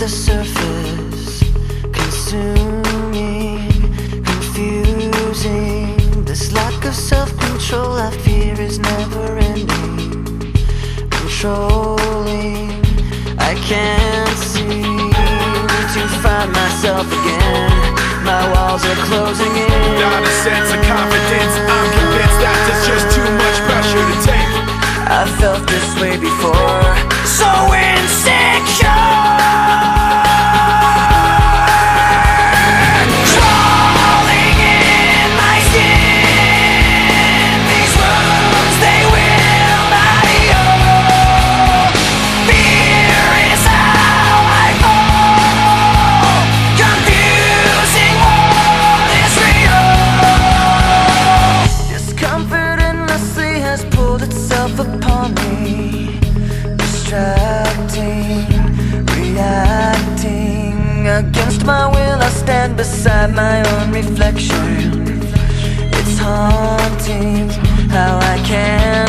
the surface, consuming, confusing. This lack of self-control I fear is never ending, controlling. I can't seem to find myself again. My walls are closing in. Without a sense of confidence, I'm convinced that there's just too much pressure to take. I felt this way before, so insecure. Crawling in my skin, these wounds, they will not heal. Fear is how I fall, confusing what is real. Discomfort endlessly has pulled itself upon me, distracting, reacting. Against my will I stand beside my own reflection. It's haunting how I can't